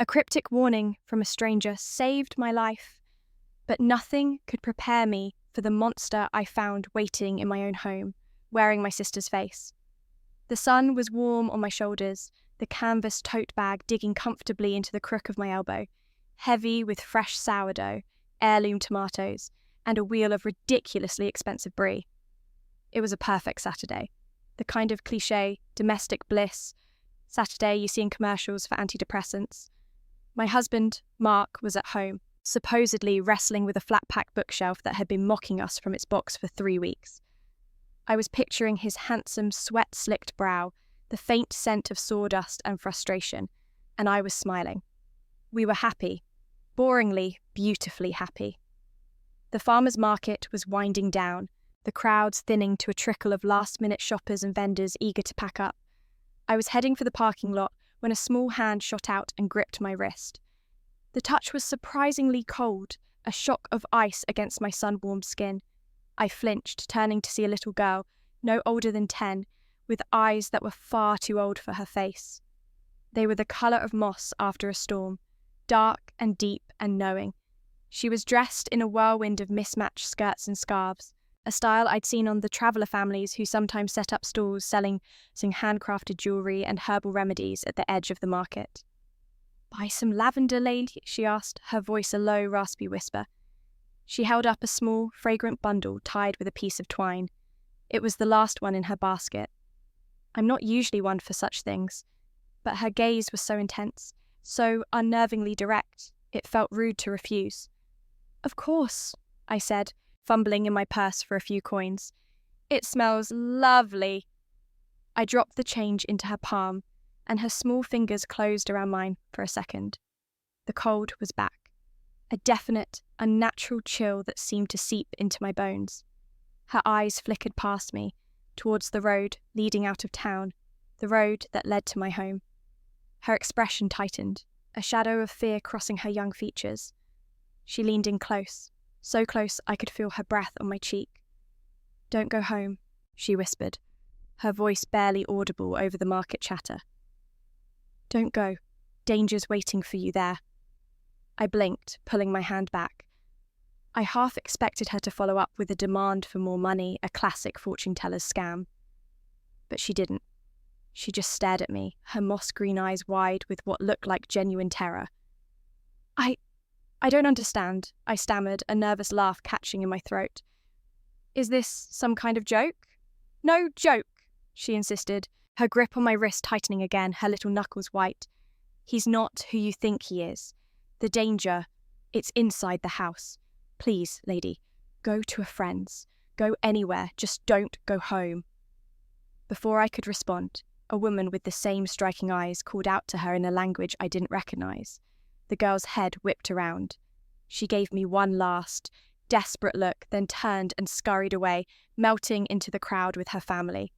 A cryptic warning from a stranger saved my life, but nothing could prepare me for the monster I found waiting in my own home, wearing my sister's face. The sun was warm on my shoulders, the canvas tote bag digging comfortably into the crook of my elbow, heavy with fresh sourdough, heirloom tomatoes, and a wheel of ridiculously expensive brie. It was a perfect Saturday, the kind of cliché, domestic bliss Saturday you see in commercials for antidepressants. My husband, Mark, was at home, supposedly wrestling with a flat-pack bookshelf that had been mocking us from its box for 3 weeks. I was picturing his handsome, sweat-slicked brow, the faint scent of sawdust and frustration, and I was smiling. We were happy, boringly, beautifully happy. The farmers' market was winding down, the crowds thinning to a trickle of last-minute shoppers and vendors eager to pack up. I was heading for the parking lot when a small hand shot out and gripped my wrist. The touch was surprisingly cold, a shock of ice against my sun-warmed skin. I flinched, turning to see a little girl, no older than 10, with eyes that were far too old for her face. They were the colour of moss after a storm, dark and deep and knowing. She was dressed in a whirlwind of mismatched skirts and scarves, a style I'd seen on the traveller families who sometimes set up stalls selling handcrafted jewellery and herbal remedies at the edge of the market. "Buy some lavender, lady?" she asked, her voice a low, raspy whisper. She held up a small, fragrant bundle tied with a piece of twine. It was the last one in her basket. I'm not usually one for such things, but her gaze was so intense, so unnervingly direct, it felt rude to refuse. "Of course," I said, fumbling in my purse for a few coins. "It smells lovely." I dropped the change into her palm, and her small fingers closed around mine for a second. The cold was back, a definite, unnatural chill that seemed to seep into my bones. Her eyes flickered past me, towards the road leading out of town, the road that led to my home. Her expression tightened, a shadow of fear crossing her young features. She leaned in close, so close I could feel her breath on my cheek. "Don't go home," she whispered, her voice barely audible over the market chatter. "Don't go. Danger's waiting for you there." I blinked, pulling my hand back. I half expected her to follow up with a demand for more money, a classic fortune-teller's scam. But she didn't. She just stared at me, her moss-green eyes wide with what looked like genuine terror. I don't understand," I stammered, a nervous laugh catching in my throat. "Is this some kind of joke?" "No joke," she insisted, her grip on my wrist tightening again, her little knuckles white. "He's not who you think he is. The danger, it's inside the house. Please, lady, go to a friend's. Go anywhere, just don't go home." Before I could respond, a woman with the same striking eyes called out to her in a language I didn't recognise. The girl's head whipped around. She gave me one last, desperate look, then turned and scurried away, melting into the crowd with her family.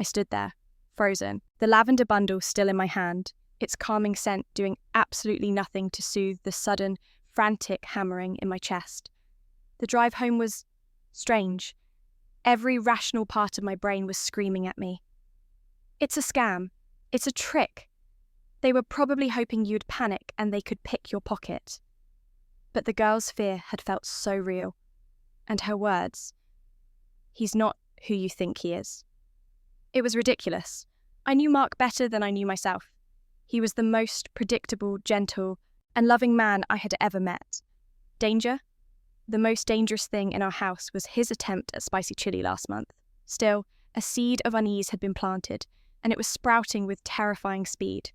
I stood there, frozen, the lavender bundle still in my hand, its calming scent doing absolutely nothing to soothe the sudden, frantic hammering in my chest. The drive home was strange. Every rational part of my brain was screaming at me. "It's a scam. It's a trick. They were probably hoping you'd panic and they could pick your pocket." But the girl's fear had felt so real. And her words, "He's not who you think he is." It was ridiculous. I knew Mark better than I knew myself. He was the most predictable, gentle, and loving man I had ever met. Danger? The most dangerous thing in our house was his attempt at spicy chili last month. Still, a seed of unease had been planted, and it was sprouting with terrifying speed.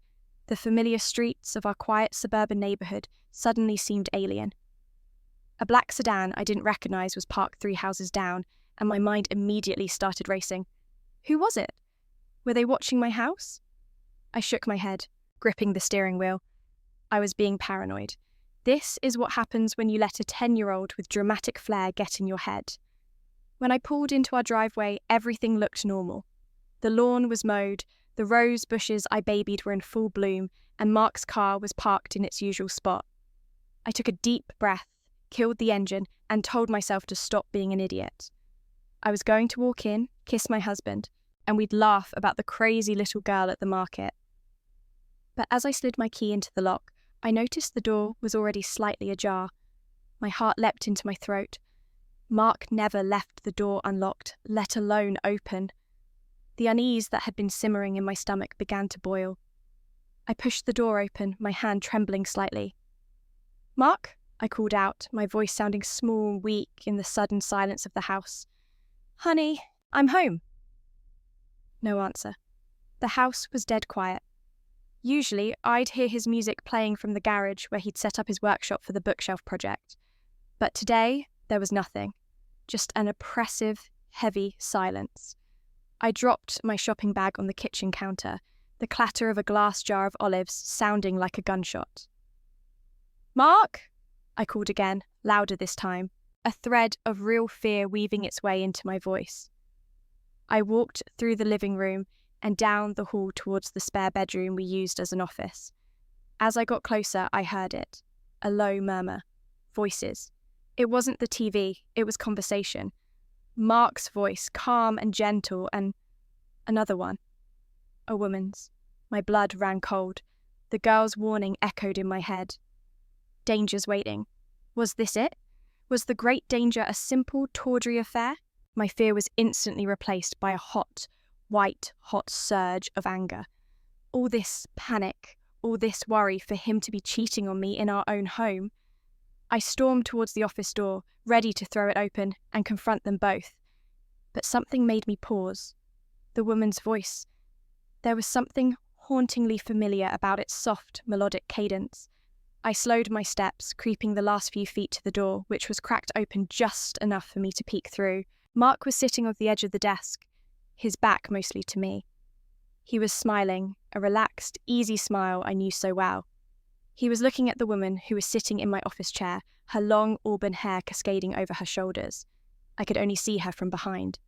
The familiar streets of our quiet suburban neighbourhood suddenly seemed alien. A black sedan I didn't recognise was parked 3 houses down, and my mind immediately started racing. Who was it? Were they watching my house? I shook my head, gripping the steering wheel. I was being paranoid. This is what happens when you let a 10-year-old with dramatic flair get in your head. When I pulled into our driveway, everything looked normal. The lawn was mowed, the rose bushes I babied were in full bloom, and Mark's car was parked in its usual spot. I took a deep breath, killed the engine, and told myself to stop being an idiot. I was going to walk in, kiss my husband, and we'd laugh about the crazy little girl at the market. But as I slid my key into the lock, I noticed the door was already slightly ajar. My heart leapt into my throat. Mark never left the door unlocked, let alone open. The unease that had been simmering in my stomach began to boil. I pushed the door open, my hand trembling slightly. "Mark?" I called out, my voice sounding small and weak in the sudden silence of the house. "Honey, I'm home." No answer. The house was dead quiet. Usually, I'd hear his music playing from the garage where he'd set up his workshop for the bookshelf project. But today, there was nothing. Just an oppressive, heavy silence. I dropped my shopping bag on the kitchen counter, the clatter of a glass jar of olives sounding like a gunshot. "Mark?" I called again, louder this time, a thread of real fear weaving its way into my voice. I walked through the living room and down the hall towards the spare bedroom we used as an office. As I got closer, I heard it. A low murmur. Voices. It wasn't the TV, it was conversation. Mark's voice, calm and gentle, and another one. A woman's. My blood ran cold. The girl's warning echoed in my head. Danger's waiting. Was this it? Was the great danger a simple, tawdry affair? My fear was instantly replaced by a hot surge of anger. All this panic, all this worry for him to be cheating on me in our own home. I stormed towards the office door, ready to throw it open and confront them both. But something made me pause. The woman's voice. There was something hauntingly familiar about its soft, melodic cadence. I slowed my steps, creeping the last few feet to the door, which was cracked open just enough for me to peek through. Mark was sitting on the edge of the desk, his back mostly to me. He was smiling, a relaxed, easy smile I knew so well. He was looking at the woman who was sitting in my office chair, her long auburn hair cascading over her shoulders. I could only see her from behind.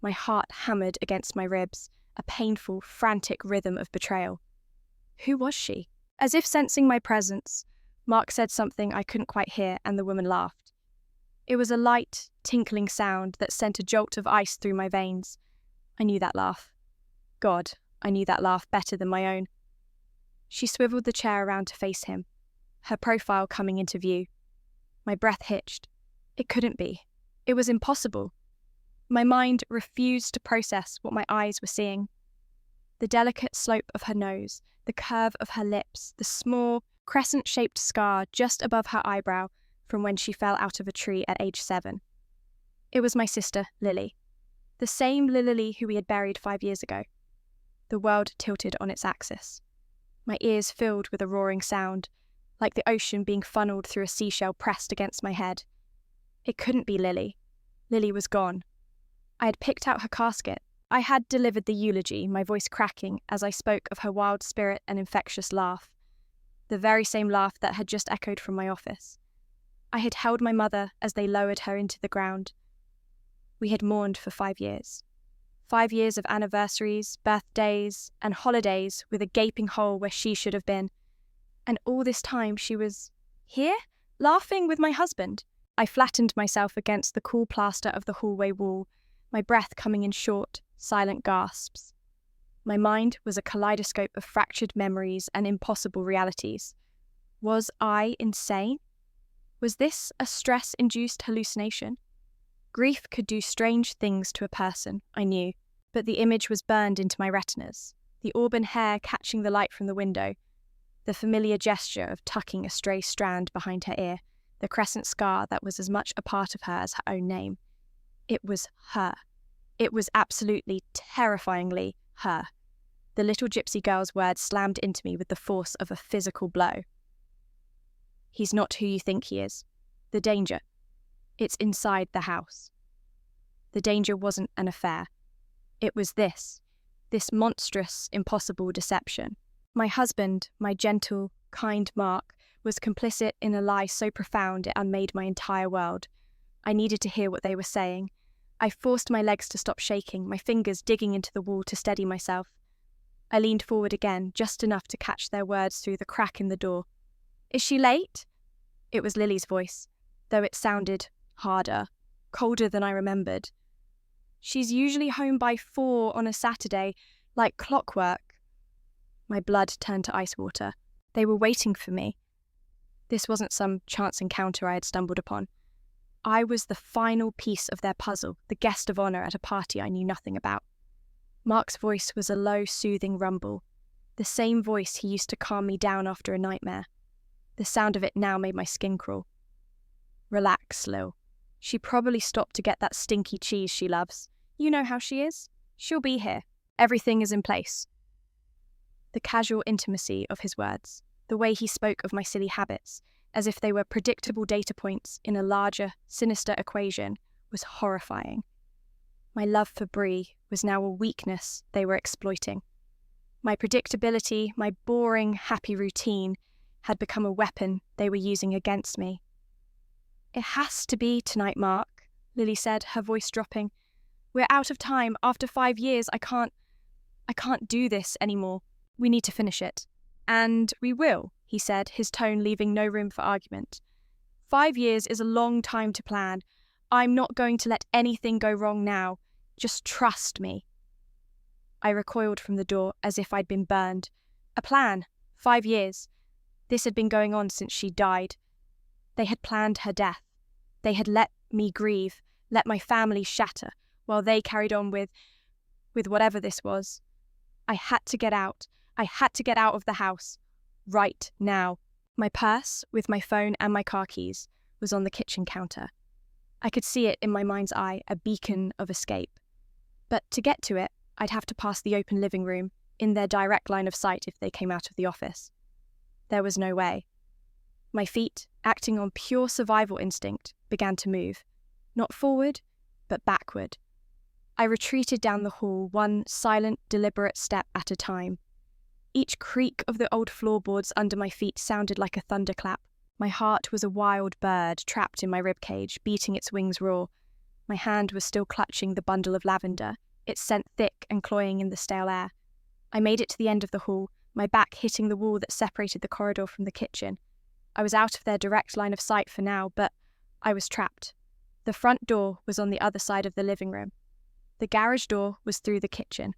My heart hammered against my ribs, a painful, frantic rhythm of betrayal. Who was she? As if sensing my presence, Mark said something I couldn't quite hear, and the woman laughed. It was a light, tinkling sound that sent a jolt of ice through my veins. I knew that laugh. God, I knew that laugh better than my own. She swiveled the chair around to face him, her profile coming into view. My breath hitched. It couldn't be. It was impossible. My mind refused to process what my eyes were seeing. The delicate slope of her nose, the curve of her lips, the small, crescent-shaped scar just above her eyebrow from when she fell out of a tree at age 7. It was my sister, Lily. The same Lily who we had buried 5 years ago. The world tilted on its axis. My ears filled with a roaring sound, like the ocean being funneled through a seashell pressed against my head. It couldn't be Lily. Lily was gone. I had picked out her casket. I had delivered the eulogy, my voice cracking as I spoke of her wild spirit and infectious laugh. The very same laugh that had just echoed from my office. I had held my mother as they lowered her into the ground. We had mourned for 5 years. 5 years of anniversaries, birthdays, and holidays with a gaping hole where she should have been. And all this time she was here, laughing with my husband. I flattened myself against the cool plaster of the hallway wall, my breath coming in short, silent gasps. My mind was a kaleidoscope of fractured memories and impossible realities. Was I insane? Was this a stress-induced hallucination? Grief could do strange things to a person, I knew, but the image was burned into my retinas, the auburn hair catching the light from the window, the familiar gesture of tucking a stray strand behind her ear, the crescent scar that was as much a part of her as her own name. It was her. It was absolutely, terrifyingly her. The little gypsy girl's words slammed into me with the force of a physical blow. He's not who you think he is. The danger. It's inside the house. The danger wasn't an affair. It was this monstrous, impossible deception. My husband, my gentle, kind Mark, was complicit in a lie so profound it unmade my entire world. I needed to hear what they were saying. I forced my legs to stop shaking, my fingers digging into the wall to steady myself. I leaned forward again, just enough to catch their words through the crack in the door. "Is she late?" It was Lily's voice, though it sounded harder, colder than I remembered. "She's usually home by 4 on a Saturday, like clockwork." My blood turned to ice water. They were waiting for me. This wasn't some chance encounter I had stumbled upon. I was the final piece of their puzzle, the guest of honor at a party I knew nothing about. Mark's voice was a low, soothing rumble, the same voice he used to calm me down after a nightmare. The sound of it now made my skin crawl. Relax, Lil. She probably stopped to get that stinky cheese she loves. You know how she is. She'll be here. Everything is in place. The casual intimacy of his words, the way he spoke of my silly habits, as if they were predictable data points in a larger, sinister equation, was horrifying. My love for Bree was now a weakness they were exploiting. My predictability, my boring, happy routine, had become a weapon they were using against me. It has to be tonight, Mark, Lily said, her voice dropping. We're out of time. After 5 years, I can't do this anymore. We need to finish it. And we will, he said, his tone leaving no room for argument. 5 years is a long time to plan. I'm not going to let anything go wrong now. Just trust me. I recoiled from the door as if I'd been burned. A plan. 5 years. This had been going on since she died. They had planned her death. They had let me grieve, let my family shatter, while they carried on with whatever this was. I had to get out. I had to get out of the house. Right now. My purse, with my phone and my car keys, was on the kitchen counter. I could see it in my mind's eye, a beacon of escape. But to get to it, I'd have to pass the open living room, in their direct line of sight if they came out of the office. There was no way. My feet, acting on pure survival instinct, began to move. Not forward, but backward. I retreated down the hall, one silent, deliberate step at a time. Each creak of the old floorboards under my feet sounded like a thunderclap. My heart was a wild bird trapped in my ribcage, beating its wings raw. My hand was still clutching the bundle of lavender, its scent thick and cloying in the stale air. I made it to the end of the hall, my back hitting the wall that separated the corridor from the kitchen. I was out of their direct line of sight for now, but I was trapped. The front door was on the other side of the living room. The garage door was through the kitchen.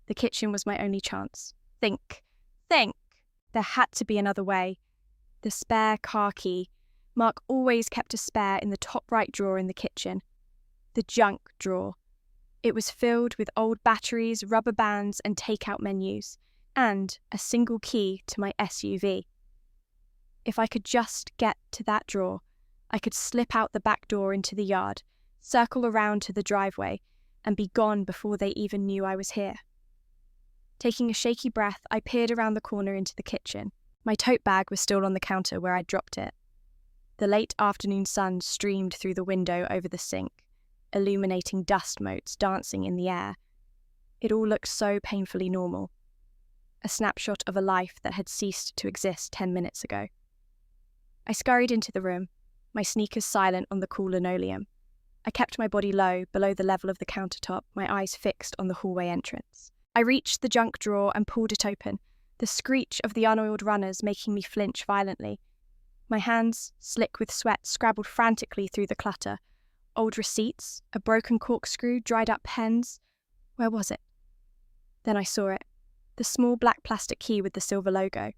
The kitchen was my only chance. Think. There had to be another way. The spare car key. Mark always kept a spare in the top right drawer in the kitchen. The junk drawer. It was filled with old batteries, rubber bands, and take-out menus, and a single key to my SUV. If I could just get to that drawer, I could slip out the back door into the yard, circle around to the driveway, and be gone before they even knew I was here. Taking a shaky breath, I peered around the corner into the kitchen. My tote bag was still on the counter where I'd dropped it. The late afternoon sun streamed through the window over the sink, illuminating dust motes dancing in the air. It all looked so painfully normal. A snapshot of a life that had ceased to exist 10 minutes ago. I scurried into the room, my sneakers silent on the cool linoleum. I kept my body low, below the level of the countertop, my eyes fixed on the hallway entrance. I reached the junk drawer and pulled it open, the screech of the unoiled runners making me flinch violently. My hands, slick with sweat, scrabbled frantically through the clutter. Old receipts, a broken corkscrew, dried up pens. Where was it? Then I saw it, the small black plastic key with the silver logo.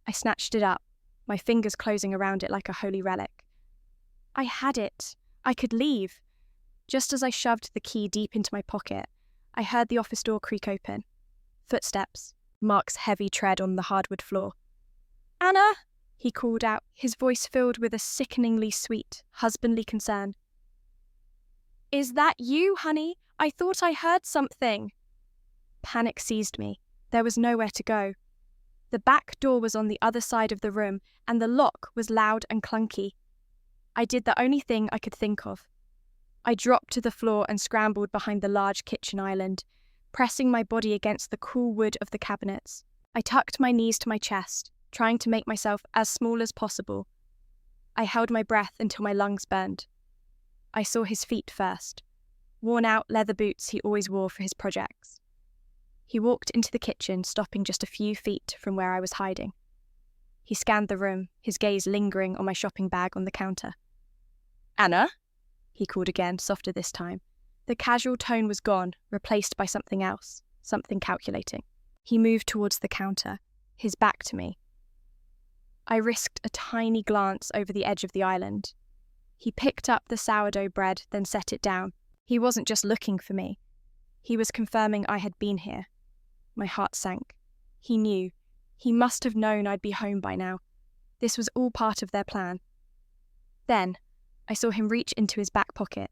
I snatched it up, my fingers closing around it like a holy relic. I had it. I could leave. Just as I shoved the key deep into my pocket, I heard the office door creak open. Footsteps, Mark's heavy tread on the hardwood floor. "Anna!" he called out, his voice filled with a sickeningly sweet, husbandly concern. "Is that you, honey? I thought I heard something." Panic seized me. There was nowhere to go. The back door was on the other side of the room, and the lock was loud and clunky. I did the only thing I could think of. I dropped to the floor and scrambled behind the large kitchen island, pressing my body against the cool wood of the cabinets. I tucked my knees to my chest, trying to make myself as small as possible. I held my breath until my lungs burned. I saw his feet first, worn-out leather boots he always wore for his projects. He walked into the kitchen, stopping just a few feet from where I was hiding. He scanned the room, his gaze lingering on my shopping bag on the counter. "Anna?" he called again, softer this time. The casual tone was gone, replaced by something else, something calculating. He moved towards the counter, his back to me. I risked a tiny glance over the edge of the island. He picked up the sourdough bread, then set it down. He wasn't just looking for me. He was confirming I had been here. My heart sank. He knew. He must have known I'd be home by now. This was all part of their plan. Then, I saw him reach into his back pocket.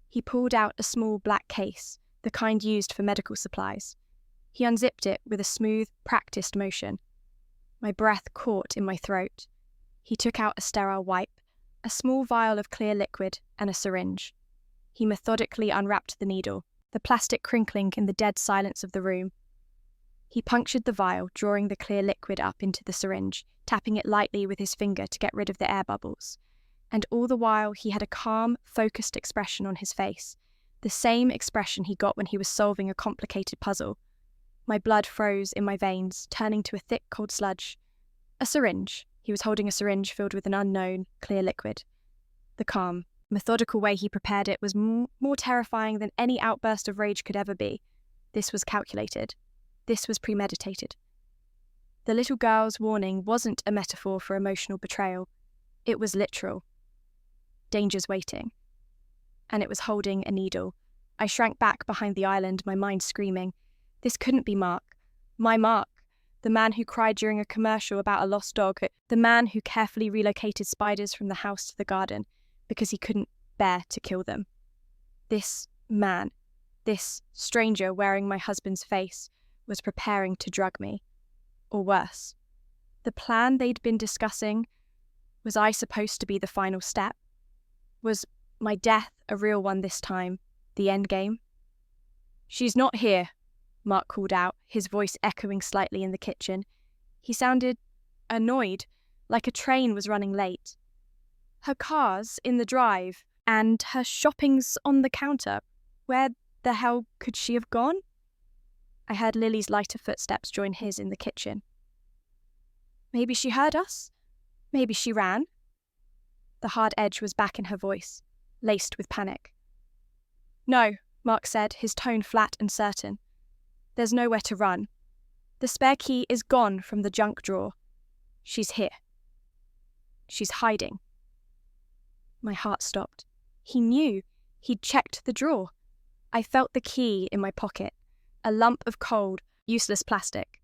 He pulled out a small black case, the kind used for medical supplies. He unzipped it with a smooth, practiced motion. My breath caught in my throat. He took out a sterile wipe, a small vial of clear liquid, and a syringe. He methodically unwrapped the needle, the plastic crinkling in the dead silence of the room. He punctured the vial, drawing the clear liquid up into the syringe, tapping it lightly with his finger to get rid of the air bubbles. And all the while he had a calm, focused expression on his face, the same expression he got when he was solving a complicated puzzle. My blood froze in my veins, turning to a thick, cold sludge. A syringe. He was holding a syringe filled with an unknown, clear liquid. The calm, methodical way he prepared it was more terrifying than any outburst of rage could ever be. This was calculated. This was premeditated. The little girl's warning wasn't a metaphor for emotional betrayal. It was literal. Danger's waiting. And it was holding a needle. I shrank back behind the island, my mind screaming. This couldn't be Mark. My Mark. The man who cried during a commercial about a lost dog. The man who carefully relocated spiders from the house to the garden because he couldn't bear to kill them. This man, this stranger wearing my husband's face, was preparing to drug me. Or worse. The plan they'd been discussing, was I supposed to be the final step? Was my death a real one this time, the end game? "She's not here," Mark called out, his voice echoing slightly in the kitchen. He sounded annoyed, like a train was running late. "Her car's in the drive, and her shopping's on the counter. Where the hell could she have gone?" I heard Lily's lighter footsteps join his in the kitchen. "Maybe she heard us. Maybe she ran." The hard edge was back in her voice, laced with panic. "No," Mark said, his tone flat and certain. "There's nowhere to run. The spare key is gone from the junk drawer. She's here. She's hiding." My heart stopped. He knew. He'd checked the drawer. I felt the key in my pocket, a lump of cold, useless plastic.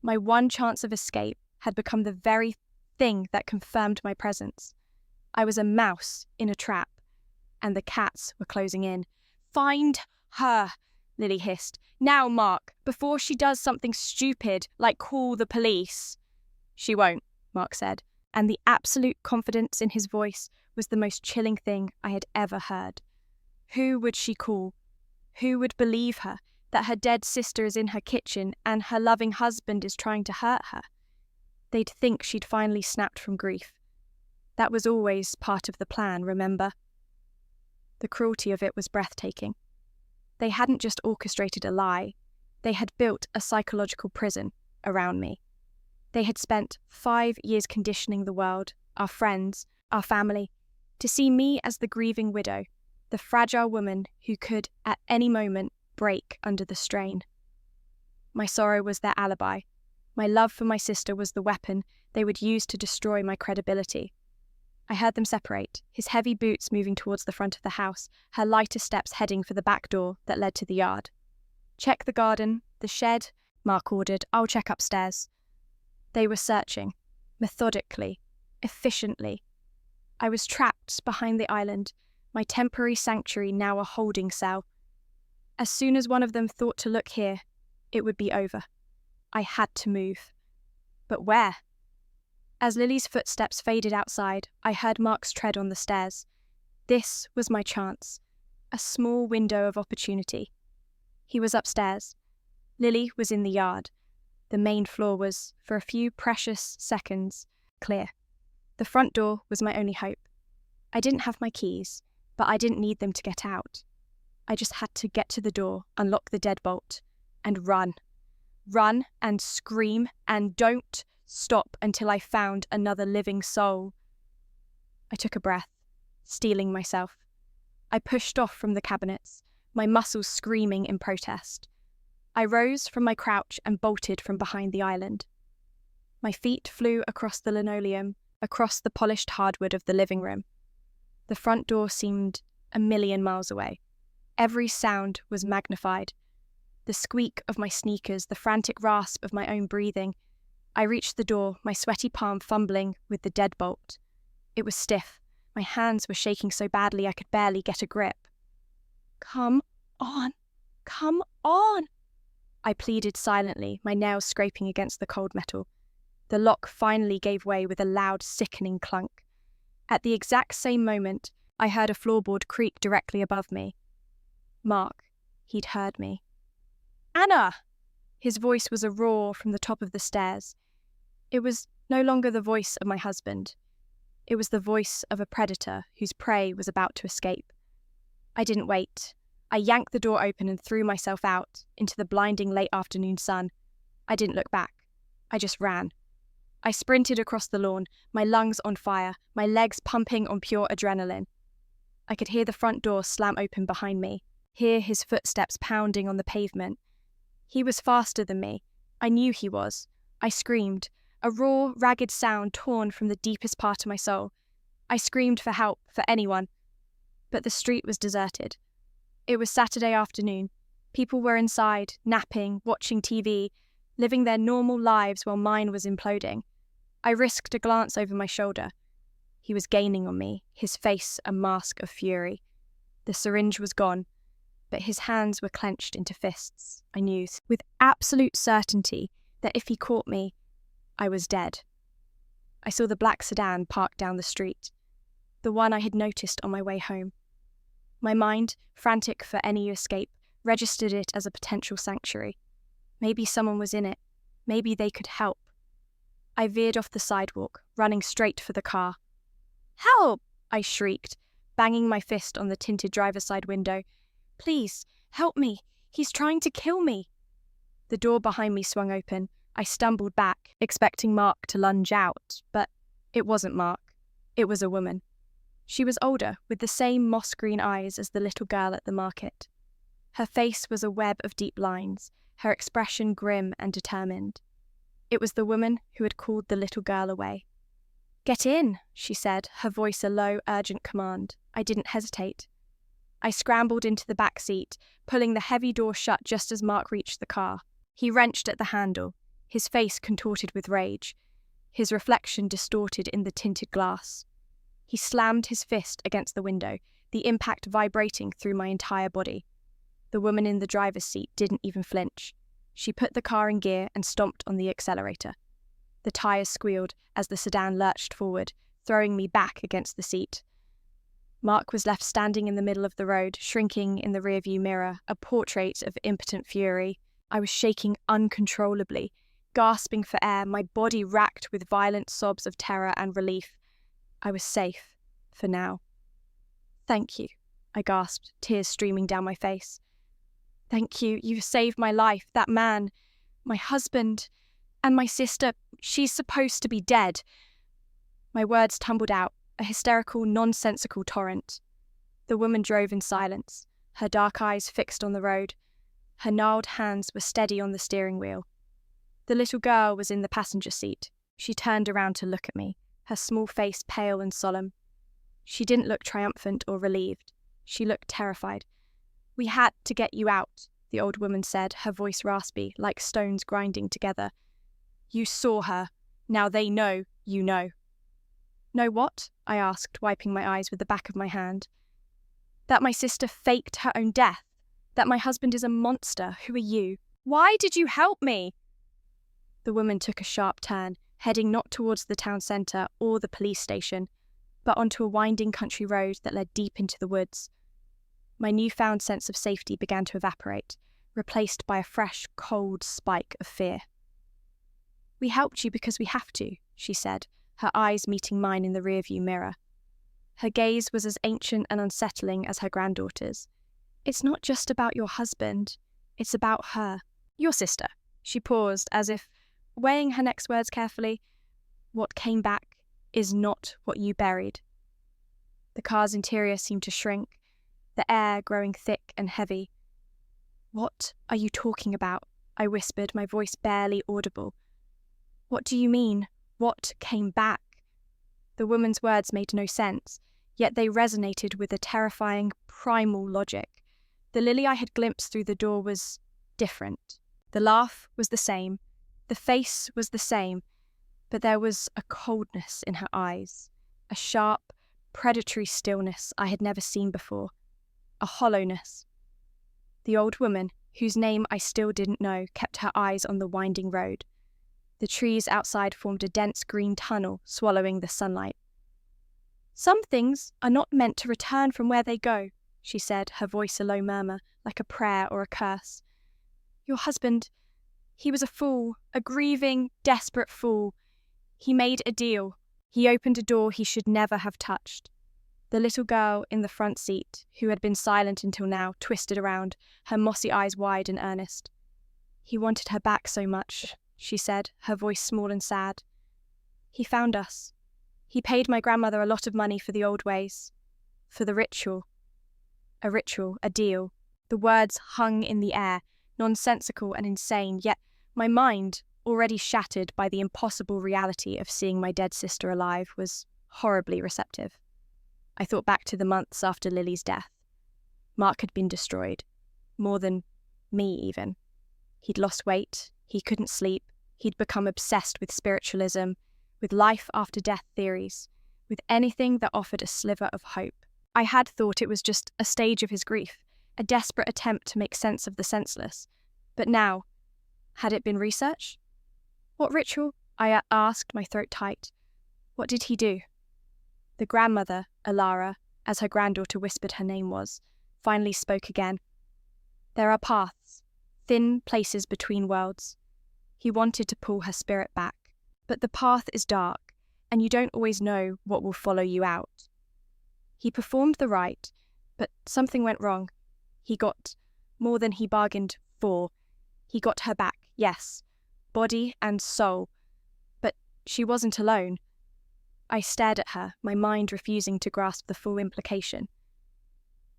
My one chance of escape had become the very thing that confirmed my presence. I was a mouse in a trap, and the cats were closing in. "Find her," Lily hissed. "Now, Mark, before she does something stupid like call the police." "She won't," Mark said, and the absolute confidence in his voice was the most chilling thing I had ever heard. Who would she call? Who would believe her, that her dead sister is in her kitchen and her loving husband is trying to hurt her? They'd think she'd finally snapped from grief. That was always part of the plan, remember? The cruelty of it was breathtaking. They hadn't just orchestrated a lie, they had built a psychological prison around me. They had spent 5 years conditioning the world, our friends, our family, to see me as the grieving widow, the fragile woman who could, at any moment, break under the strain. My sorrow was their alibi. My love for my sister was the weapon they would use to destroy my credibility. I heard them separate, his heavy boots moving towards the front of the house, her lighter steps heading for the back door that led to the yard. "Check the garden, the shed," Mark ordered. "I'll check upstairs." They were searching, methodically, efficiently. I was trapped behind the island, my temporary sanctuary now a holding cell. As soon as one of them thought to look here, it would be over. I had to move. But where? As Lily's footsteps faded outside, I heard Mark's tread on the stairs. This was my chance, a small window of opportunity. He was upstairs. Lily was in the yard. The main floor was, for a few precious seconds, clear. The front door was my only hope. I didn't have my keys, but I didn't need them to get out. I just had to get to the door, unlock the deadbolt, and run. Run and scream and don't stop until I found another living soul. I took a breath, steeling myself. I pushed off from the cabinets, my muscles screaming in protest. I rose from my crouch and bolted from behind the island. My feet flew across the linoleum, across the polished hardwood of the living room. The front door seemed a million miles away. Every sound was magnified. The squeak of my sneakers, the frantic rasp of my own breathing. I reached the door, my sweaty palm fumbling with the deadbolt. It was stiff. My hands were shaking so badly I could barely get a grip. "Come on, come on," I pleaded silently, my nails scraping against the cold metal. The lock finally gave way with a loud, sickening clunk. At the exact same moment, I heard a floorboard creak directly above me. Mark, he'd heard me. "Anna!" His voice was a roar from the top of the stairs. It was no longer the voice of my husband. It was the voice of a predator whose prey was about to escape. I didn't wait. I yanked the door open and threw myself out into the blinding late afternoon sun. I didn't look back. I just ran. I sprinted across the lawn, my lungs on fire, my legs pumping on pure adrenaline. I could hear the front door slam open behind me, hear his footsteps pounding on the pavement. He was faster than me. I knew he was. I screamed, a raw, ragged sound torn from the deepest part of my soul. I screamed for help, for anyone. But the street was deserted. It was Saturday afternoon. People were inside, napping, watching TV, living their normal lives while mine was imploding. I risked a glance over my shoulder. He was gaining on me, his face a mask of fury. The syringe was gone, but his hands were clenched into fists. I knew with absolute certainty that if he caught me, I was dead. I saw the black sedan parked down the street, the one I had noticed on my way home. My mind, frantic for any escape, registered it as a potential sanctuary. Maybe someone was in it. Maybe they could help. I veered off the sidewalk, running straight for the car. "Help!" I shrieked, banging my fist on the tinted driver's side window. "Please, help me. He's trying to kill me." The door behind me swung open. I stumbled back, expecting Mark to lunge out, but it wasn't Mark. It was a woman. She was older, with the same moss-green eyes as the little girl at the market. Her face was a web of deep lines, her expression grim and determined. It was the woman who had called the little girl away. "Get in," she said, her voice a low, urgent command. I didn't hesitate. I scrambled into the back seat, pulling the heavy door shut just as Mark reached the car. He wrenched at the handle, his face contorted with rage, his reflection distorted in the tinted glass. He slammed his fist against the window, the impact vibrating through my entire body. The woman in the driver's seat didn't even flinch. She put the car in gear and stomped on the accelerator. The tires squealed as the sedan lurched forward, throwing me back against the seat. Mark was left standing in the middle of the road, shrinking in the rearview mirror, a portrait of impotent fury. I was shaking uncontrollably, gasping for air, my body racked with violent sobs of terror and relief. I was safe, for now. "Thank you," I gasped, tears streaming down my face. "Thank you, you saved my life. That man, my husband, and my sister, she's supposed to be dead." My words tumbled out, a hysterical, nonsensical torrent. The woman drove in silence, her dark eyes fixed on the road. Her gnarled hands were steady on the steering wheel. The little girl was in the passenger seat. She turned around to look at me, her small face pale and solemn. She didn't look triumphant or relieved. She looked terrified. "We had to get you out," the old woman said, her voice raspy, like stones grinding together. "You saw her. Now they know you know." "Know what?" I asked, wiping my eyes with the back of my hand. "That my sister faked her own death. That my husband is a monster. Who are you? Why did you help me?" The woman took a sharp turn, heading not towards the town centre or the police station, but onto a winding country road that led deep into the woods. My newfound sense of safety began to evaporate, replaced by a fresh, cold spike of fear. "We helped you because we have to," she said, her eyes meeting mine in the rearview mirror. Her gaze was as ancient and unsettling as her granddaughter's. "It's not just about your husband, it's about her. Your sister." She paused, as if weighing her next words carefully. "What came back is not what you buried." The car's interior seemed to shrink, the air growing thick and heavy. "What are you talking about?" I whispered, my voice barely audible. "What do you mean? What came back?" The woman's words made no sense, yet they resonated with a terrifying, primal logic. The Lily I had glimpsed through the door was different. The laugh was the same, the face was the same, but there was a coldness in her eyes, a sharp, predatory stillness I had never seen before, a hollowness. The old woman, whose name I still didn't know, kept her eyes on the winding road. The trees outside formed a dense green tunnel, swallowing the sunlight. "Some things are not meant to return from where they go," she said, her voice a low murmur, like a prayer or a curse. "Your husband, he was a fool, a grieving, desperate fool. He made a deal. He opened a door he should never have touched." The little girl in the front seat, who had been silent until now, twisted around, her mossy eyes wide and earnest. "He wanted her back so much," she said, her voice small and sad. "He found us. He paid my grandmother a lot of money for the old ways. For the ritual." A ritual, a deal. The words hung in the air, nonsensical and insane, yet my mind, already shattered by the impossible reality of seeing my dead sister alive, was horribly receptive. I thought back to the months after Lily's death. Mark had been destroyed. More than me, even. He'd lost weight, he couldn't sleep, he'd become obsessed with spiritualism, with life after death theories, with anything that offered a sliver of hope. I had thought it was just a stage of his grief, a desperate attempt to make sense of the senseless. But now, had it been research? "What ritual?" I asked, my throat tight. "What did he do?" The grandmother, Alara, as her granddaughter whispered her name was, finally spoke again. "There are paths, thin places between worlds. He wanted to pull her spirit back. But the path is dark, and you don't always know what will follow you out. He performed the rite, but something went wrong. He got more than he bargained for. He got her back, yes, body and soul. But she wasn't alone." I stared at her, my mind refusing to grasp the full implication.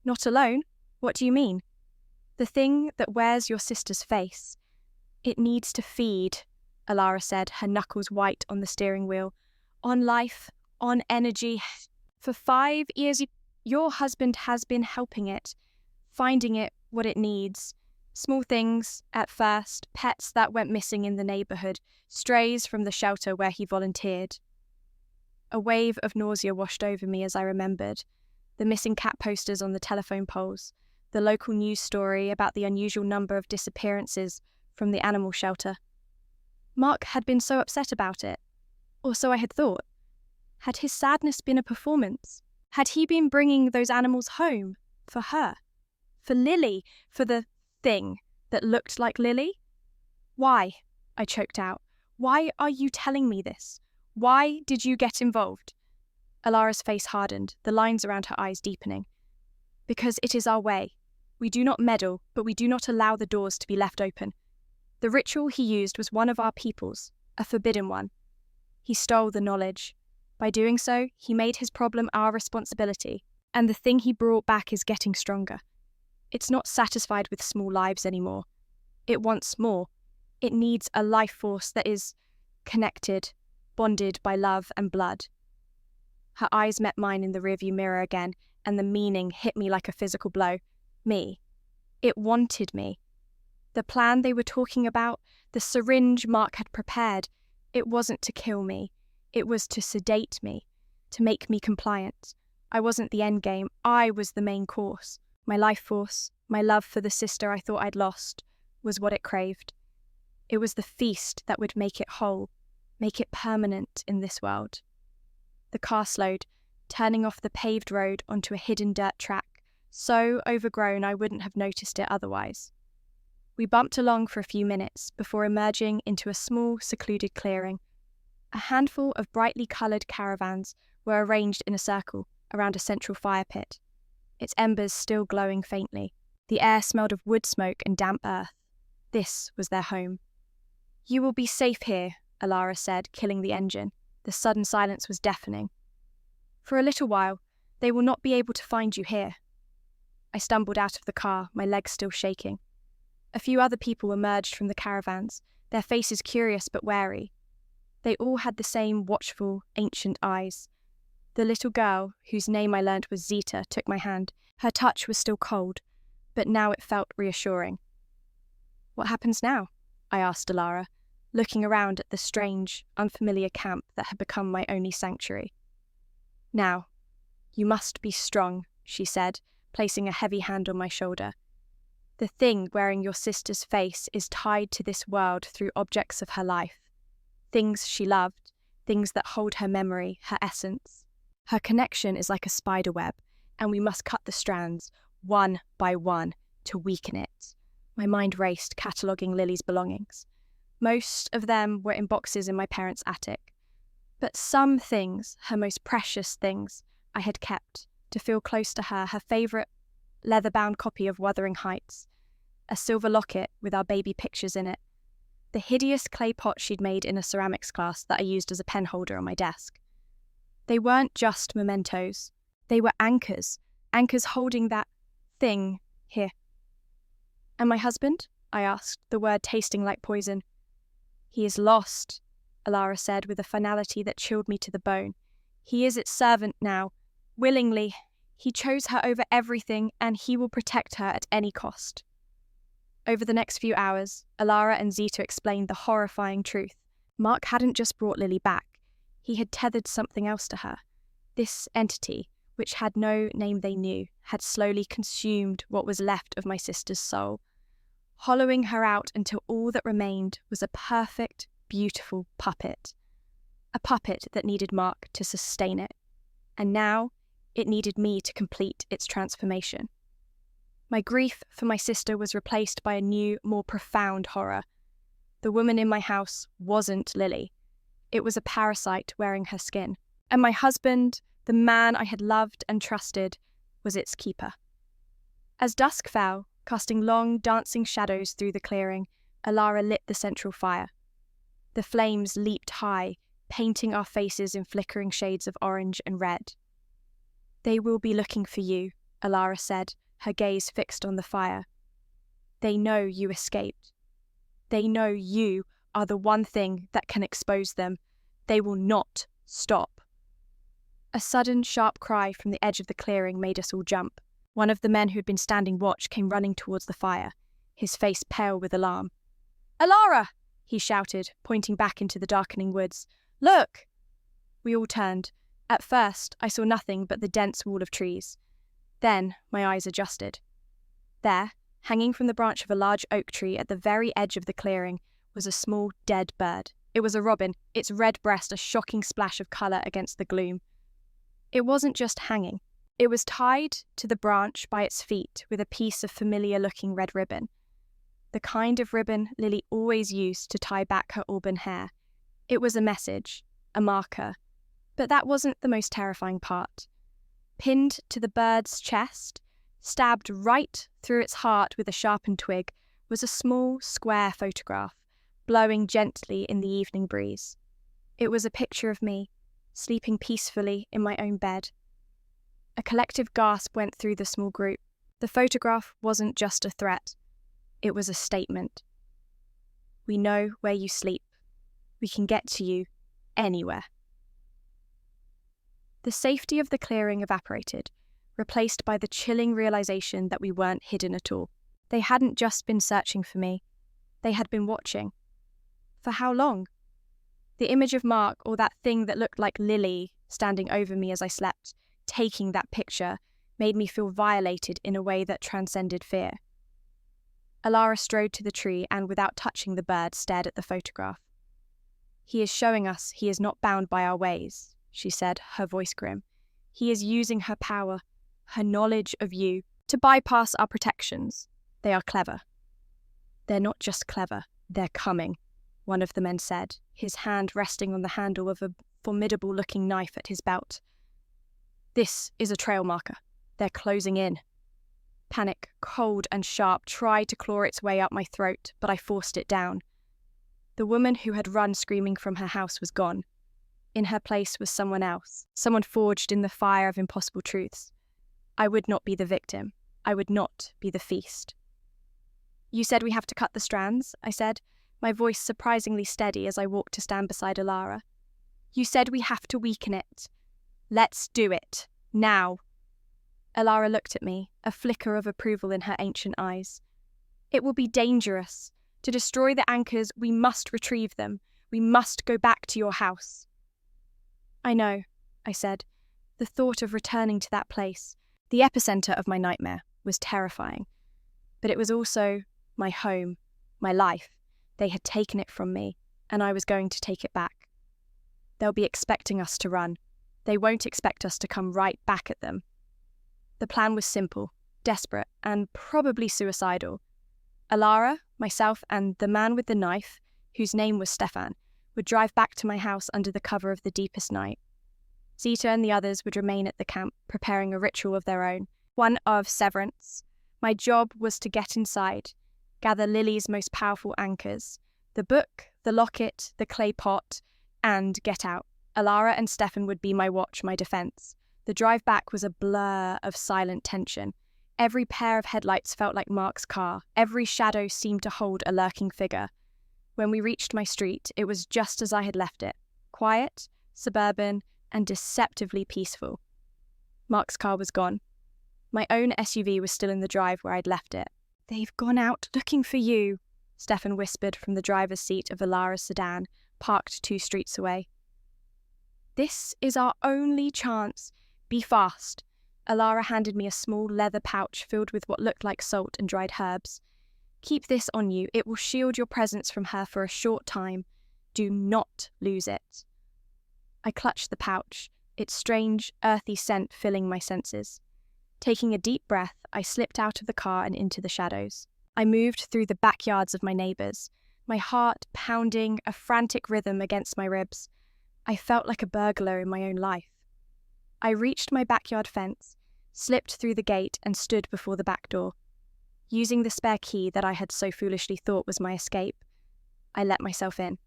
"Not alone? What do you mean?" "The thing that wears your sister's face. It needs to feed," Alara said, her knuckles white on the steering wheel. "On life, on energy. For 5 years, your husband has been helping it, finding it what it needs. Small things, at first, pets that went missing in the neighborhood, strays from the shelter where he volunteered." A wave of nausea washed over me as I remembered. The missing cat posters on the telephone poles, the local news story about the unusual number of disappearances from the animal shelter. Mark had been so upset about it, or so I had thought. Had his sadness been a performance? Had he been bringing those animals home for her? For Lily? For the thing that looked like Lily? "Why?" I choked out. "Why are you telling me this? Why did you get involved?" Alara's face hardened, the lines around her eyes deepening. "Because it is our way. We do not meddle, but we do not allow the doors to be left open. The ritual he used was one of our people's, a forbidden one. He stole the knowledge. By doing so, he made his problem our responsibility, and the thing he brought back is getting stronger. It's not satisfied with small lives anymore. It wants more. It needs a life force that is connected, bonded by love and blood." Her eyes met mine in the rearview mirror again, and the meaning hit me like a physical blow. Me. It wanted me. The plan they were talking about, the syringe Mark had prepared, it wasn't to kill me. It was to sedate me, to make me compliant. I wasn't the end game. I was the main course. My life force, my love for the sister I thought I'd lost, was what it craved. It was the feast that would make it whole, make it permanent in this world. The car slowed, turning off the paved road onto a hidden dirt track, so overgrown I wouldn't have noticed it otherwise. We bumped along for a few minutes before emerging into a small, secluded clearing. A handful of brightly coloured caravans were arranged in a circle around a central fire pit, its embers still glowing faintly. The air smelled of wood smoke and damp earth. This was their home. "You will be safe here," Alara said, killing the engine. The sudden silence was deafening. "For a little while, they will not be able to find you here." I stumbled out of the car, my legs still shaking. A few other people emerged from the caravans, their faces curious but wary. They all had the same watchful, ancient eyes. The little girl, whose name I learnt was Zita, took my hand. Her touch was still cold, but now it felt reassuring. "What happens now?" I asked Alara, looking around at the strange, unfamiliar camp that had become my only sanctuary. "Now, you must be strong," she said, placing a heavy hand on my shoulder. "The thing wearing your sister's face is tied to this world through objects of her life. Things she loved, things that hold her memory, her essence. Her connection is like a spider web, and we must cut the strands, one by one, to weaken it." My mind raced, cataloguing Lily's belongings. Most of them were in boxes in my parents' attic. But some things, her most precious things, I had kept, to feel close to her, her favourite leather-bound copy of Wuthering Heights, a silver locket with our baby pictures in it, the hideous clay pot she'd made in a ceramics class that I used as a pen holder on my desk. They weren't just mementos. They were anchors holding that thing here. "And my husband?" I asked, the word tasting like poison. "He is lost," Alara said with a finality that chilled me to the bone. "He is its servant now, willingly. He chose her over everything, and he will protect her at any cost." Over the next few hours, Alara and Zita explained the horrifying truth. Mark hadn't just brought Lily back. He had tethered something else to her. This entity, which had no name they knew, had slowly consumed what was left of my sister's soul, hollowing her out until all that remained was a perfect, beautiful puppet. A puppet that needed Mark to sustain it. And now, it needed me to complete its transformation. My grief for my sister was replaced by a new, more profound horror. The woman in my house wasn't Lily. It was a parasite wearing her skin. And my husband, the man I had loved and trusted, was its keeper. As dusk fell, casting long, dancing shadows through the clearing, Alara lit the central fire. The flames leaped high, painting our faces in flickering shades of orange and red. "They will be looking for you," Alara said, her gaze fixed on the fire. "They know you escaped. They know you are the one thing that can expose them. They will not stop." A sudden, sharp cry from the edge of the clearing made us all jump. One of the men who had been standing watch came running towards the fire, his face pale with alarm. "Alara!" he shouted, pointing back into the darkening woods. "Look!" We all turned. At first, I saw nothing but the dense wall of trees. Then, my eyes adjusted. There, hanging from the branch of a large oak tree at the very edge of the clearing, was a small, dead bird. It was a robin, its red breast a shocking splash of colour against the gloom. It wasn't just hanging. It was tied to the branch by its feet with a piece of familiar-looking red ribbon. The kind of ribbon Lily always used to tie back her auburn hair. It was a message, a marker. But that wasn't the most terrifying part. Pinned to the bird's chest, stabbed right through its heart with a sharpened twig, was a small, square photograph, blowing gently in the evening breeze. It was a picture of me, sleeping peacefully in my own bed. A collective gasp went through the small group. The photograph wasn't just a threat. It was a statement. "We know where you sleep. We can get to you anywhere." The safety of the clearing evaporated, replaced by the chilling realization that we weren't hidden at all. They hadn't just been searching for me. They had been watching. For how long? The image of Mark, or that thing that looked like Lily, standing over me as I slept, taking that picture, made me feel violated in a way that transcended fear. Alara strode to the tree and, without touching the bird, stared at the photograph. "He is showing us he is not bound by our ways," she said, her voice grim. "He is using her power, her knowledge of you, to bypass our protections. They are clever." "They're not just clever, they're coming," one of the men said, his hand resting on the handle of a formidable-looking knife at his belt. "This is a trail marker. They're closing in." Panic, cold and sharp, tried to claw its way up my throat, but I forced it down. The woman who had run screaming from her house was gone. In her place was someone else, someone forged in the fire of impossible truths. I would not be the victim. I would not be the feast. You said we have to cut the strands, I said, my voice surprisingly steady as I walked to stand beside Alara. You said we have to weaken it. Let's do it. Now. Alara looked at me, a flicker of approval in her ancient eyes. It will be dangerous. To destroy the anchors, we must retrieve them. We must go back to your house. I know, I said. The thought of returning to that place, the epicenter of my nightmare, was terrifying. But it was also my home, my life. They had taken it from me, and I was going to take it back. They'll be expecting us to run. They won't expect us to come right back at them. The plan was simple, desperate, and probably suicidal. Alara, myself, and the man with the knife, whose name was Stefan, would drive back to my house under the cover of the deepest night. Zita and the others would remain at the camp, preparing a ritual of their own, one of severance. My job was to get inside, gather Lily's most powerful anchors, the book, the locket, the clay pot, and get out. Alara and Stefan would be my watch, my defense. The drive back was a blur of silent tension. Every pair of headlights felt like Mark's car. Every shadow seemed to hold a lurking figure. When we reached my street, it was just as I had left it. Quiet, suburban, and deceptively peaceful. Mark's car was gone. My own SUV was still in the drive where I'd left it. They've gone out looking for you, Stefan whispered from the driver's seat of Alara's sedan, parked 2 streets away. This is our only chance. Be fast. Alara handed me a small leather pouch filled with what looked like salt and dried herbs. Keep this on you. It will shield your presence from her for a short time. Do not lose it. I clutched the pouch, its strange, earthy scent filling my senses. Taking a deep breath, I slipped out of the car and into the shadows. I moved through the backyards of my neighbours, my heart pounding a frantic rhythm against my ribs. I felt like a burglar in my own life. I reached my backyard fence, slipped through the gate and stood before the back door. Using the spare key that I had so foolishly thought was my escape, I let myself in.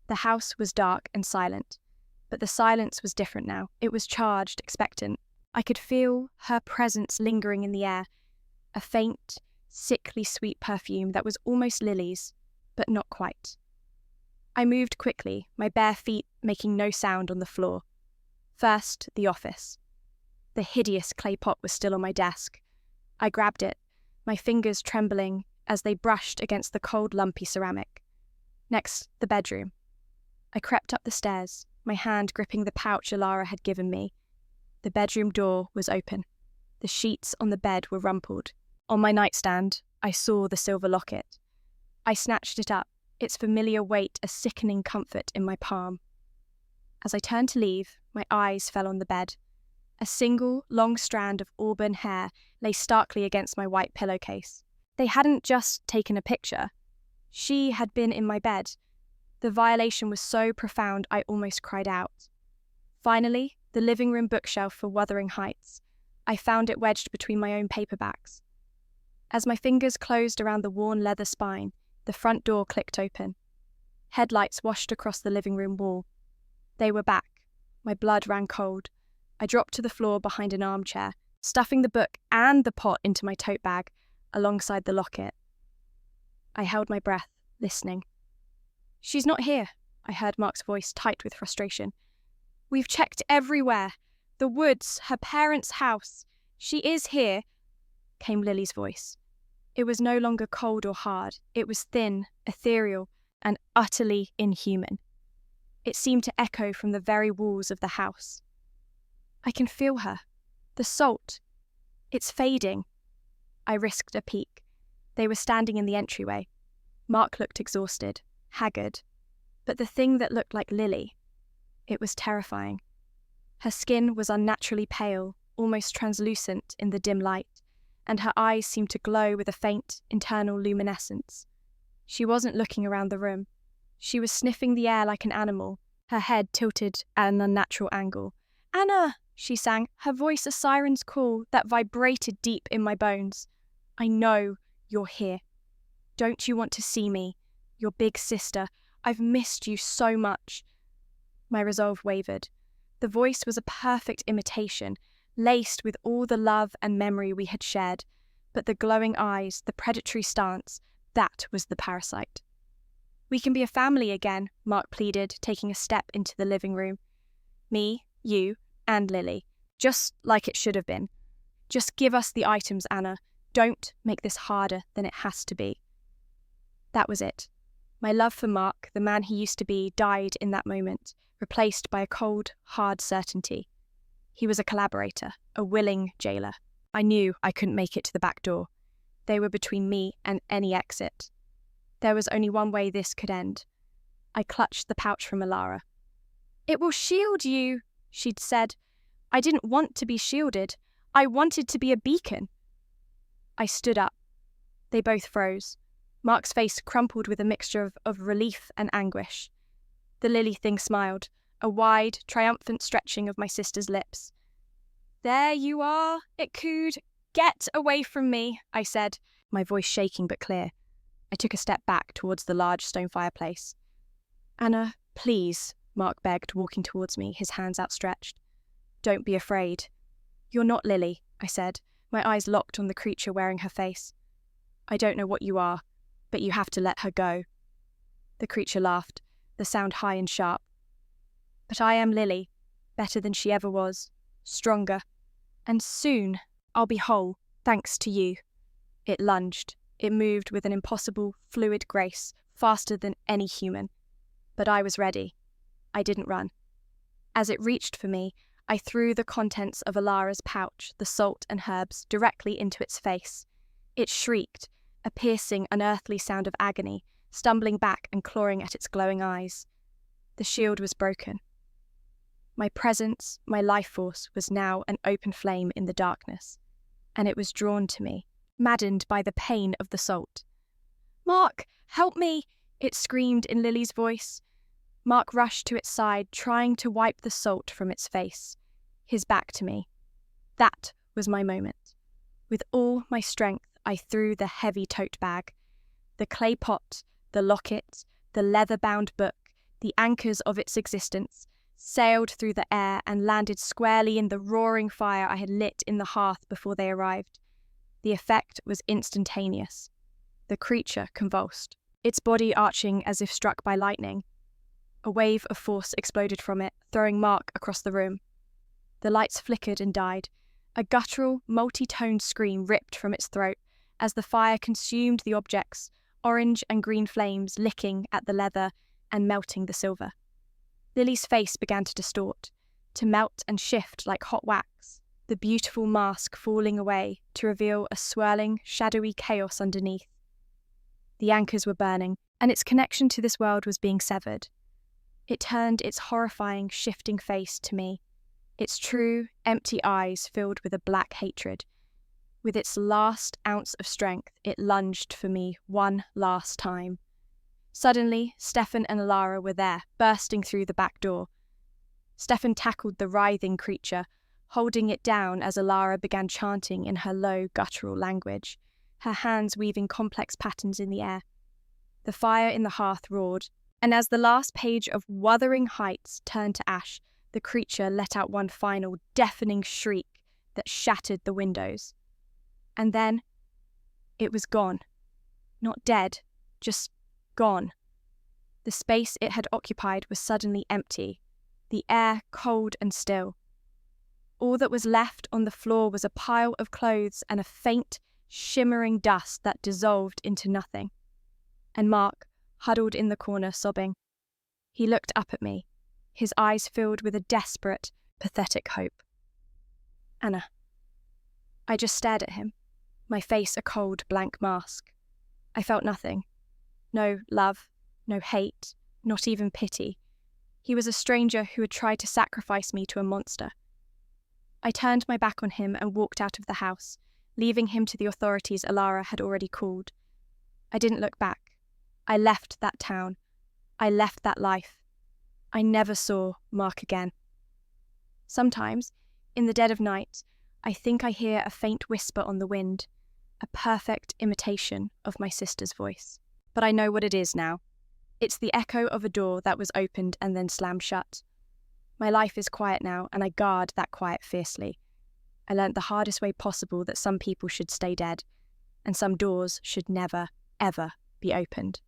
The house was dark and silent, but the silence was different now. It was charged, expectant. I could feel her presence lingering in the air, a faint, sickly sweet perfume that was almost Lily's, but not quite. I moved quickly, my bare feet making no sound on the floor. First, the office. The hideous clay pot was still on my desk. I grabbed it, my fingers trembling as they brushed against the cold, lumpy ceramic. Next, the bedroom. I crept up the stairs, my hand gripping the pouch Alara had given me. The bedroom door was open. The sheets on the bed were rumpled. On my nightstand, I saw the silver locket. I snatched it up, its familiar weight a sickening comfort in my palm. As I turned to leave, my eyes fell on the bed. A single, long strand of auburn hair lay starkly against my white pillowcase. They hadn't just taken a picture. She had been in my bed. The violation was so profound I almost cried out. Finally, the living room bookshelf for Wuthering Heights. I found it wedged between my own paperbacks. As my fingers closed around the worn leather spine, the front door clicked open. Headlights washed across the living room wall. They were back. My blood ran cold. I dropped to the floor behind an armchair, stuffing the book and the pot into my tote bag, alongside the locket. I held my breath, listening. She's not here, I heard Mark's voice tight with frustration. We've checked everywhere. The woods, her parents' house. She is here, came Lily's voice. It was no longer cold or hard. It was thin, ethereal, and utterly inhuman. It seemed to echo from the very walls of the house. I can feel her. The salt. It's fading. I risked a peek. They were standing in the entryway. Mark looked exhausted, haggard. But the thing that looked like Lily, it was terrifying. Her skin was unnaturally pale, almost translucent in the dim light, and her eyes seemed to glow with a faint, internal luminescence. She wasn't looking around the room. She was sniffing the air like an animal, her head tilted at an unnatural angle. "Anna!" she sang, her voice a siren's call that vibrated deep in my bones. "I know you're here. Don't you want to see me? Your big sister. I've missed you so much." My resolve wavered. The voice was a perfect imitation, laced with all the love and memory we had shared, But the glowing eyes, the predatory stance, that was the parasite. "We can be a family again," Mark pleaded, taking a step into the living room. "Me, you, and Lily. Just like it should have been. Just give us the items, Anna. Don't make this harder than it has to be." That was it. My love for Mark, the man he used to be, died in that moment, replaced by a cold, hard certainty. He was a collaborator, a willing jailer. I knew I couldn't make it to the back door. They were between me and any exit. There was only one way this could end. I clutched the pouch from Alara. "It will shield you," she'd said. "I didn't want to be shielded. I wanted to be a beacon." I stood up. They both froze. Mark's face crumpled with a mixture of relief and anguish. The Lily thing smiled, a wide, triumphant stretching of my sister's lips. "There you are," it cooed. "Get away from me," I said, my voice shaking but clear. I took a step back towards the large stone fireplace. "Anna, please," Mark begged, walking towards me, his hands outstretched. "Don't be afraid." "You're not Lily," I said, my eyes locked on the creature wearing her face. "I don't know what you are, but you have to let her go." The creature laughed, the sound high and sharp. "But I am Lily, better than she ever was, stronger. And soon I'll be whole, thanks to you." It lunged. It moved with an impossible, fluid grace, faster than any human. But I was ready. I didn't run. As it reached for me, I threw the contents of Alara's pouch, the salt and herbs, directly into its face. It shrieked, a piercing, unearthly sound of agony, stumbling back and clawing at its glowing eyes. The shield was broken. My presence, my life force, was now an open flame in the darkness, and it was drawn to me, maddened by the pain of the salt. "Mark, help me!" it screamed in Lily's voice. Mark rushed to its side, trying to wipe the salt from its face, his back to me. That was my moment. With all my strength, I threw the heavy tote bag. The clay pot, the locket, the leather-bound book, the anchors of its existence, sailed through the air and landed squarely in the roaring fire I had lit in the hearth before they arrived. The effect was instantaneous. The creature convulsed, its body arching as if struck by lightning. A wave of force exploded from it, throwing Mark across the room. The lights flickered and died. A guttural, multi-toned scream ripped from its throat as the fire consumed the objects, orange and green flames licking at the leather and melting the silver. Lily's face began to distort, to melt and shift like hot wax, the beautiful mask falling away to reveal a swirling, shadowy chaos underneath. The anchors were burning, and its connection to this world was being severed. It turned its horrifying, shifting face to me, its true, empty eyes filled with a black hatred. With its last ounce of strength, it lunged for me one last time. Suddenly, Stefan and Alara were there, bursting through the back door. Stefan tackled the writhing creature, holding it down as Alara began chanting in her low, guttural language, her hands weaving complex patterns in the air. The fire in the hearth roared, and as the last page of Wuthering Heights turned to ash, the creature let out one final, deafening shriek that shattered the windows. And then, it was gone. Not dead, just gone. The space it had occupied was suddenly empty, the air cold and still. All that was left on the floor was a pile of clothes and a faint, shimmering dust that dissolved into nothing. And Mark, huddled in the corner, sobbing. He looked up at me, his eyes filled with a desperate, pathetic hope. "Anna." I just stared at him, my face a cold, blank mask. I felt nothing. No love, no hate, not even pity. He was a stranger who had tried to sacrifice me to a monster. I turned my back on him and walked out of the house, leaving him to the authorities Alara had already called. I didn't look back. I left that town. I left that life. I never saw Mark again. Sometimes, in the dead of night, I think I hear a faint whisper on the wind, a perfect imitation of my sister's voice. But I know what it is now. It's the echo of a door that was opened and then slammed shut. My life is quiet now, and I guard that quiet fiercely. I learnt the hardest way possible that some people should stay dead, and some doors should never, ever be opened.